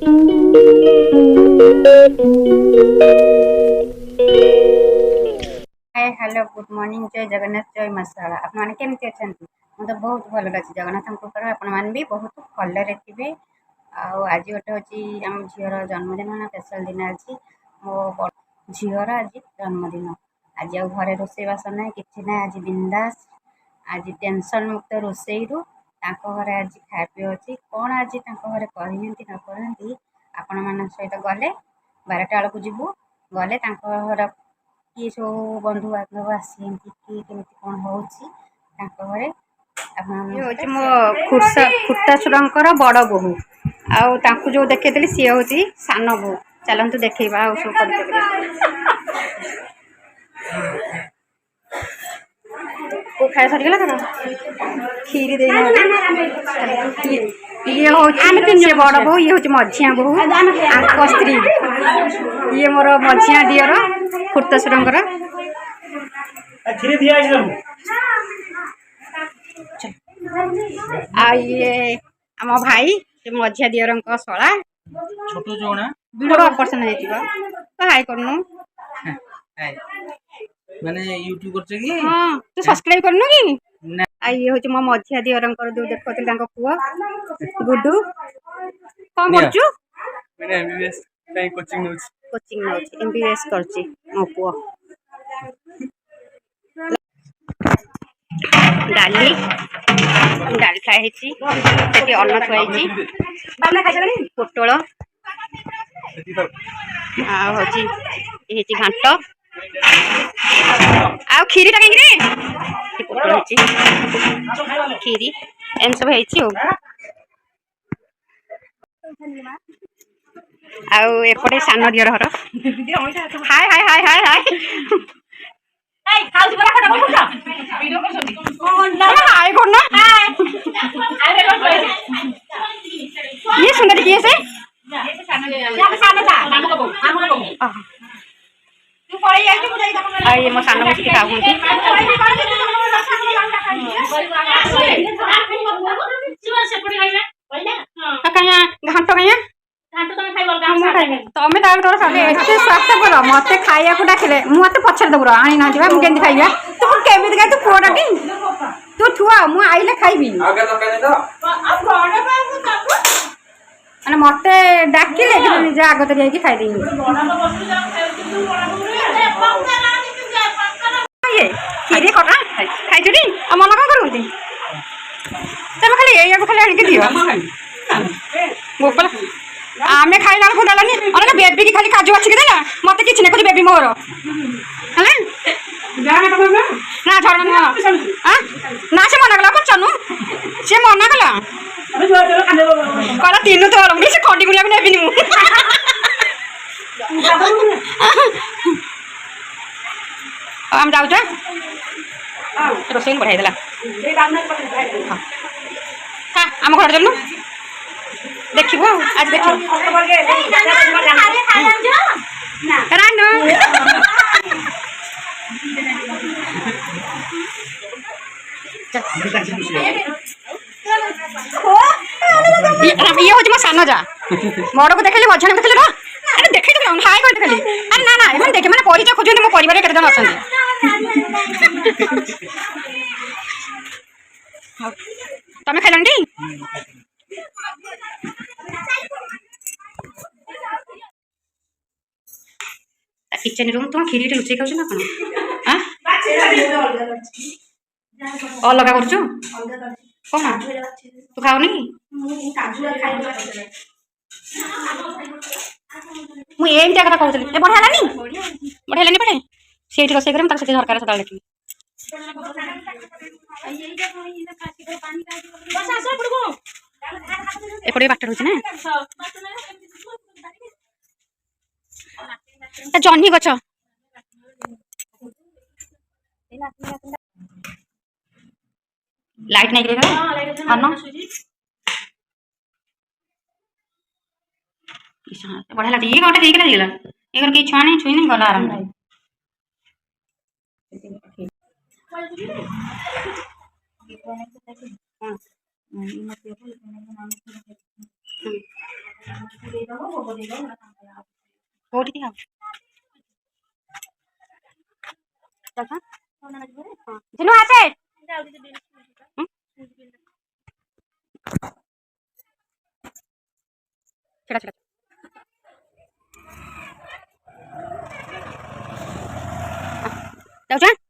Hi hello good morning जय जगन्नाथ जय मसाला आपने केमती अच्छा मुझे बहुत भल अच्छी जगन्नाथ कृपा आपने भी बहुत भलरे थे। आज गोटे हूँ आम झीर जन्मदिन ना स्पेशल दिन आज मो झीर आज जन्मदिन आज घरे रोषेईवास ना कि ना आज बिंदास आज टेंशन मुक्त रोषे रू घरे आज खाए पी अच्छी कौन आज घरे कहते न कहते आपण मान सहित गले 12टा बेलू जीवु गले घर किए सब बंधु बांधव आसी केमी कौन हो मो खुर्तासुर बड़ बोहू आउ जो देखी सी हूँ सान बो चलतु देखा सब खाया सरीगला खीरी दे ये हूँ बड़ बो ये हूँ मझिया बोहू आंक स्त्री ये मोर मझिया दियर खुर्तासुर ये आम भाई मझिया दियर शला छोटो जोना बड़ ऑपरेशन तो हाई करनु माने यूट्यूब करछ कि हां तू सब्सक्राइब करनु कि ना ये होची मो मझिया दियर जो देखोतिल तांको पुआ गुड्डू कौन करछु मैंने एमबीबीएस काई कोचिंग नोच एमबीबीएस करछि मो पुआ डाली डाली खाई से अन्न थुआई पोटल हूँ घाट आ खीरी कहीं पोटल खीरी एम सब एपटे सान दियर घर हाय हाय हाय हाय हाय ये सुंदर किए से ये मो सान बस घाट कहीं तमें तोर स्वास्थ्यपर मत खाया डाकिले मत पचर दबुर आनी ना मुझे खाइबा तू केमी तू पुआ डाक तू थुआ मु आइले खाइबी मैंने मत डाकिले निजे आगत खाईदेवी खीरी कटा खाई मन कौन करूँ तुम खाली ये खाली आणिक दियो गोपाल आमे खाइला बेलू देलानी अरे बेबी की खाली काजू बाछिक देला मत कि कुछ बेबी मोर है ना झरण ना से मना कला चनु से मना कला कहला तीन तो से खंडी गुड़िया भी नेबिनी आम जाऊ रोषे बढ़ाई देला हाँ आम घर चलू देखिबो आज देखिबो रानो ये हो सान जा बड़ को देखले मझा देखले ना अरे देखै तो हाय कर देखली अरे ना ना एमन देखे माने परिचय खोजन मो परिवार केते जन अछन तमे खाइलंडी किचन रूम तुम खीरी लुचे खाऊ ना कौन अलग कर कौन तू खाऊनी मुझे कथा कहूँ बढ़िया बढ़िया पड़े से रोसे करें झरकार सदा देखी एपटे बाट रोचे ना जह्नी गछ लाइट नहीं बढ़िया लगे ये गोटे देखे दिगला ये कहीं छुआ नहीं छुई नहीं गला आराम କୋଉଠିକି ଆଉ ଝିନୁ ଆସେ ଛିଡ଼ା ଛିଡ଼ା ଯାଉଛ